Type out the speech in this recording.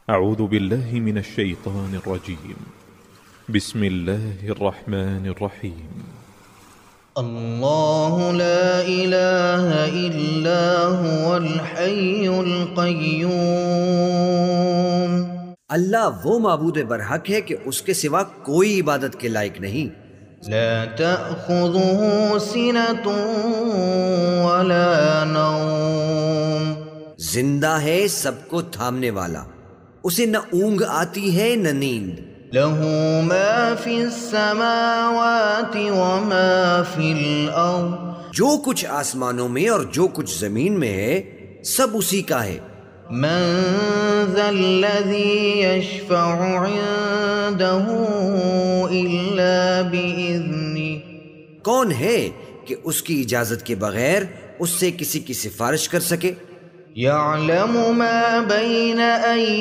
أعوذ بالله من الشيطان الرجيم. بسم الله الرحمن الرحيم. الله لا إله إلا هو الحي القيوم. اللہ وہ معبود برحق ہے کہ اس کے سوا کوئی عبادت کے لائق نہیں. لا تأخذه سنة ولا نوم. زندہ ہے سب کو تھامنے والا، اسے نہ اونگ آتی ہے نہ نیند. له ما في السماوات وما في الأرض. جو کچھ آسمانوں میں اور جو کچھ زمین میں ہے سب اسی کا ہے. من ذا الذي يشفع عنده إلا بإذنه. کون ہے کہ اس کی اجازت کے بغیر اس سے کسی کی سفارش کر سکے؟ يعلم ما بين أيديهم